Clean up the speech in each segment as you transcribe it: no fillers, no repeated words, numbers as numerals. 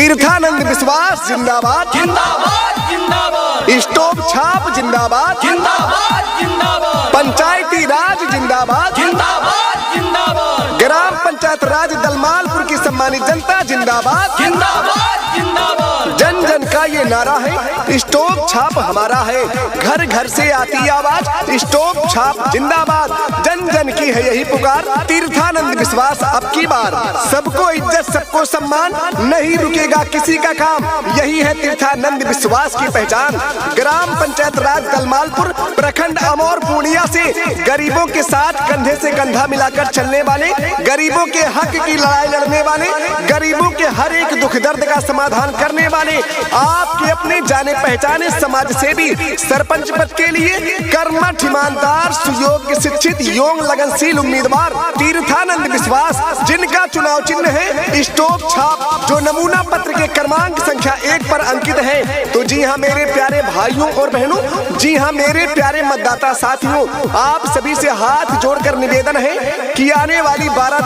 तीर्थानंद विश्वास जिंदाबाद जिंदाबाद जिंदाबाद। स्टोव छाप जिंदाबाद जिंदाबाद जिंदाबाद। पंचायती राज जिंदाबाद जिंदाबाद जिंदाबाद। ग्राम पंचायत राज दलमालपुर की सम्मानित जनता जिंदाबाद जिंदाबाद जिंदाबाद। जन जन का ये नारा है, स्टोव छाप हमारा है, घर घर से आती आवाज, स्टोव छाप जिंदाबाद। जन जन की है यही पुकार, तीर्थानंद विश्वास अब की बार। सबको इज्जत सबको सम्मान, नहीं रुकेगा किसी का काम, यही है तीर्थानंद विश्वास की पहचान। ग्राम पंचायत राज दलमालपुर प्रखंड अमौर पूर्णिया से गरीबों के साथ कंधे से कंधा मिलाकर चलने वाले, गरीबों के हक की लड़ाई लड़ने वाले, गरीबों के हर एक दुख दर्द का समाधान करने वाले, आपके अपने जाने पहचाने समाज सेवी, सरपंच पद के लिए कर्मठ ईमानदार सुयोग्य शिक्षित योग्य लगनशील उम्मीदवार तीर्थानंद विश्वास, जिनका चुनाव चिन्ह है स्टोव छाप, जो नमूना पत्र के क्रमांक संख्या 1 पर अंकित है। तो जी हाँ मेरे प्यारे भाइयों और बहनों, जी हाँ मेरे प्यारे मतदाता साथियों, आप सभी से हाथ जोड़कर निवेदन है कि आने वाली 12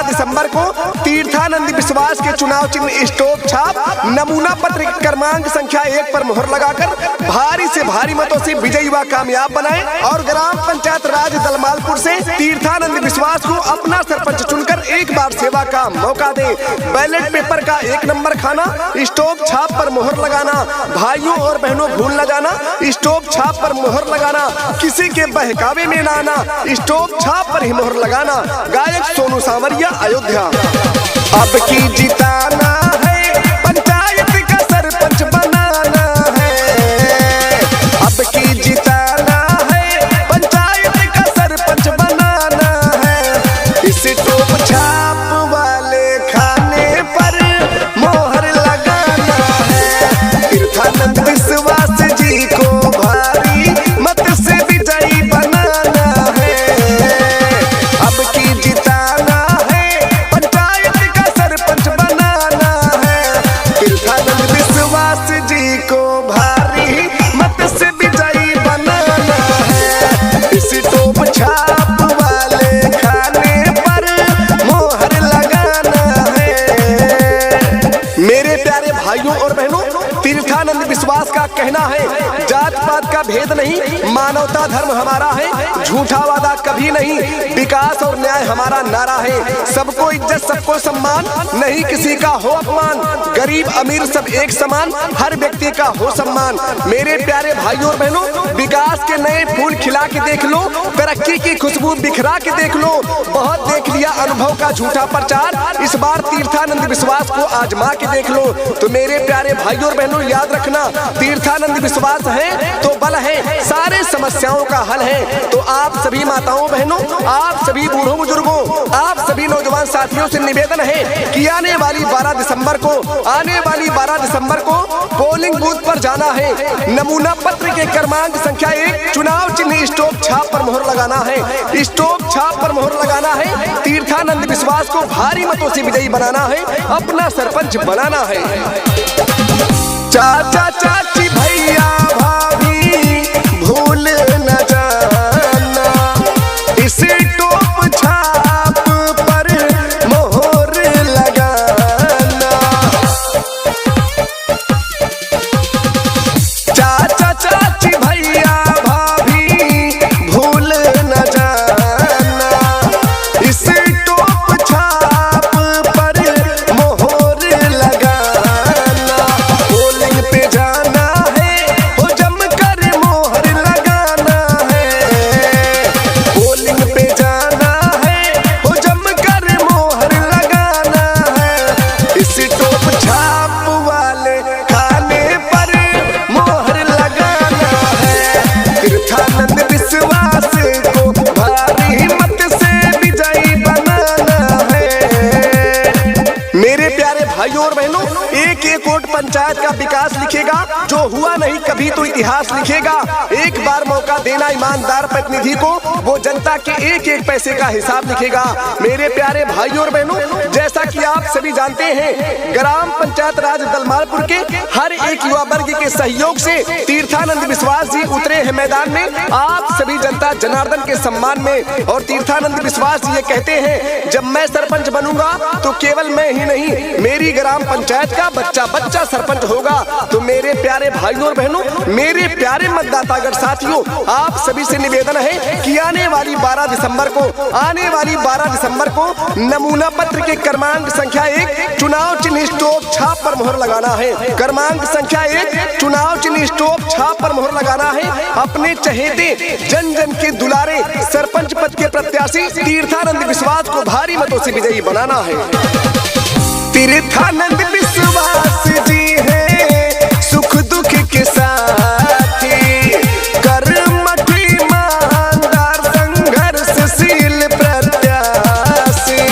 दिसंबर को तीर्थानंद विश्वास के चुनाव चिन्ह स्टोव छाप नमूना पत्र क्रमांक संख्या 1 पर मुहर लगाकर भारी से भारी मतों से विजयी व कामयाब बनाएं और ग्राम पंचायत राज दलमालपुर से तीर्थानंद विश्वास को अपना सरपंच चुनकर एक बार सेवा का मौका दें। बैलेट पेपर का 1 नंबर खाना, स्टोव छाप पर मुहर लगाना। भाइयों और बहनों भूल न जाना, स्टोव छाप पर मुहर लगाना, किसी के बहकावे में ना आना, स्टोव छाप पर ही मुहर लगाना। गायक सोनू सावरिया, अयोध्या। अब की जिताना है, पंचायत का सरपंच बनाना है। अब की जिताना है, पंचायत का सरपंच बनाना है। इस स्टोव छाप वाले खाने पर मोहर लगाना है। तीर्थानंद विश्वास जी को भारी मत से विजयी बनाना है। अब की जिताना है, पंचायत का सरपंच बनाना है। तीर्थानंद विश्वास जी को भारी मत से विजयी बनाना है। इस स्टोव छाप वाले खाने पर मोहर लगाना है। मेरे प्यारे भाइयों और बहनों, तीर्थानंद विश्वास का कहना है, जात पात का भेद नहीं, मानवता धर्म हमारा है, झूठा वादा कभी नहीं, विकास और न्याय हमारा नारा है। सबको इज्जत सबको सम्मान, नहीं किसी का हो अपमान, गरीब अमीर सब एक समान, हर व्यक्ति का हो सम्मान। मेरे प्यारे भाइयों और बहनों, विकास के नए फूल खिला के देख लो, तरक्की की खुशबू बिखरा के देख लो। बहुत देख लिया अनुभव का झूठा प्रचार, इस बार तीर्थानंद विश्वास को आजमा के देख लो। तो मेरे प्यारे भाइयों और बहनों, याद रखना, तीर्थानंद विश्वास है तो बल है, सारे समस्याओं का हल है। तो आप सभी माताओं बहनों, आप सभी बूढ़ों बुजुर्गों, आप सभी नौजवान साथियों से निवेदन है कि आने वाली 12 दिसंबर को पोलिंग बूथ पर जाना है। नमूना पत्र के क्रमांक संख्या 1 चुनाव चिन्ह स्टोव छाप पर मुहर लगाना है। स्टोव छाप पर मुहर लगाना है। तीर्थानंद विश्वास को भारी मतों से विजयी बनाना है, अपना सरपंच बनाना है। चाचा चाची भैया भाभी भूल न जाना, इस स्टोव छाप पर मोहर लगाना। चाचा चाची भैया भाभी भूल न जाना, इस स्टोव छाप पर मोहर लगाना। पोलिंग पे जाना है, भाइयों और बहनों, एक एक वोट पंचायत का विकास लिखेगा। जो हुआ नहीं कभी तो इतिहास लिखेगा। एक बार मौका देना ईमानदार प्रतिनिधि को, वो जनता के एक एक पैसे का हिसाब लिखेगा। मेरे प्यारे भाइयों और बहनों, जैसा कि आप सभी जानते हैं, ग्राम पंचायत राज दलमालपुर के हर एक युवा वर्ग के सहयोग से तीर्थानंद विश्वास जी उतरे हैं मैदान में आप सभी जनता जनार्दन के सम्मान में। और तीर्थानंद विश्वास जी ये कहते हैं, जब मैं सरपंच बनूंगा तो केवल मैं ही नहीं, मेरी ग्राम पंचायत का बच्चा बच्चा सरपंच होगा। तो मेरे प्यारे भाइयों और बहनों, मेरे प्यारे मतदातागण साथियों, आप सभी से निवेदन है कि आने वाली 12 दिसंबर को नमूना पत्र के क्रमांक संख्या 1 चुनाव चिन्ह स्टॉप छाप पर मोहर लगाना है। क्रमांक संख्या 1 चुनाव चिन्ह स्टॉप छाप पर मोहर लगाना है। अपने चहेते जन जन के दुलारे सरपंच पद के प्रत्याशी तीर्थानंद विश्वास को भारी मतों से विजयी बनाना है। तीर्थानंद विश्वास जी है सुख दुख के साथी, कर्मठ ईमानदार संघर्षशील प्रत्याशी।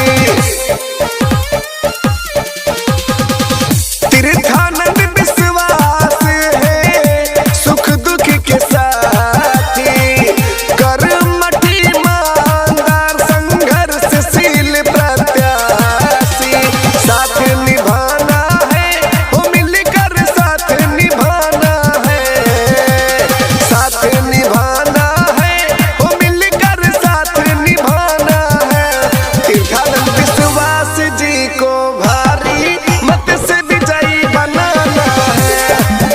तीर्थानंद विश्वास है सुख दुख के साथी, कर्मठ ईमानदार संघर्षशील प्रत्याशी। साथ निभाना है वो मिलकर साथ निभाना है, साथ निभाना है वो मिलकर साथ निभाना है। तीर्थानंद विश्वास जी को भारी मत से विजयी बनाना है।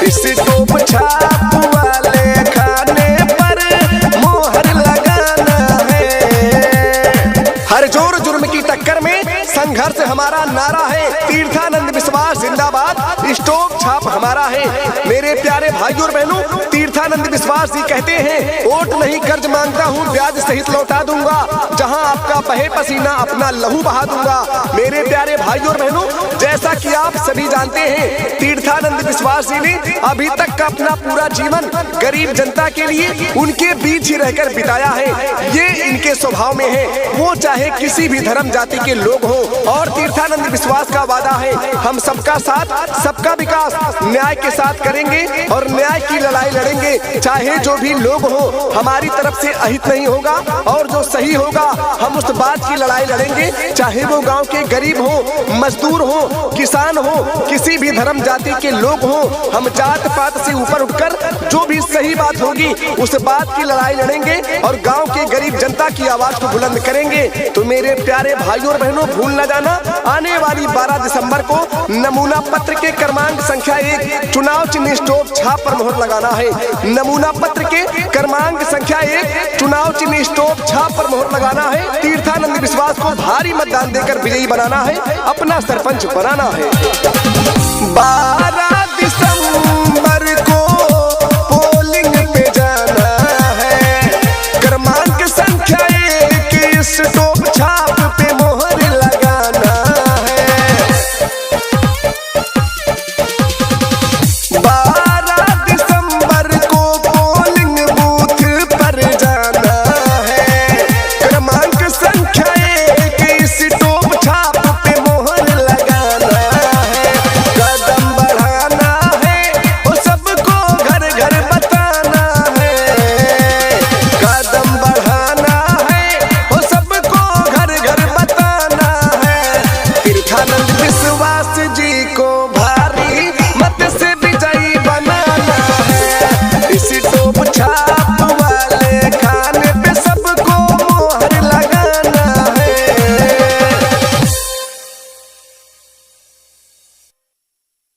इस टोप छाप वाले खाने पर मोहर लगाना है। हर जोर जुर्म की टक्कर में संघर्ष हमारा नारा है। तीर्थानंद विश्वास जिंदाबाद, स्टॉप छाप हमारा है। मेरे प्यारे भाइयों और बहनों, तीर्थानंद विश्वास जी कहते हैं, वोट नहीं कर्ज मांगता हूँ, ब्याज सहित लौटा दूंगा। जहां आपका बहे पसीना अपना लहू बहा दूंगा। मेरे प्यारे भाइयों और बहनों, जैसा कि आप सभी जानते हैं, तीर्थानंद विश्वास जी ने अभी तक का अपना पूरा जीवन गरीब जनता के लिए उनके बीच ही रहकर बिताया है। ये इनके स्वभाव में है, वो चाहे किसी भी धर्म जाति के लोग हो। और तीर्थानंद विश्वास का वादा है, हम सबका साथ सबका विकास न्याय के साथ करेंगे और न्याय की लड़ाई लड़ेंगे। चाहे जो भी लोग हो, हमारी तरफ से अहित नहीं होगा और जो सही होगा हम उस बात की लड़ाई लड़ेंगे। चाहे वो गांव के गरीब हो, मजदूर हो, किसान हो, किसी भी धर्म जाति के लोग हो, हम जात पात से ऊपर उठकर जो भी सही बात होगी उस बात की लड़ाई लड़ेंगे और गांव के गरीब जनता की आवाज को बुलंद करेंगे। तो मेरे प्यारे भाइयों और बहनों, भूल न जाना, आने वाली 12 दिसंबर को नमूना पत्र के क्रमांक संख्या 1 चुनाव चिन्ह स्टॉप छाप पर मोहर लगाना है। नमूना पत्र के क्रमांक संख्या 1 चुनाव चिन्ह स्टॉप छाप पर मोहर लगाना है। तीर्थानंद विश्वास को भारी मतदान देकर विजयी बनाना है, अपना सरपंच बनाना है। 12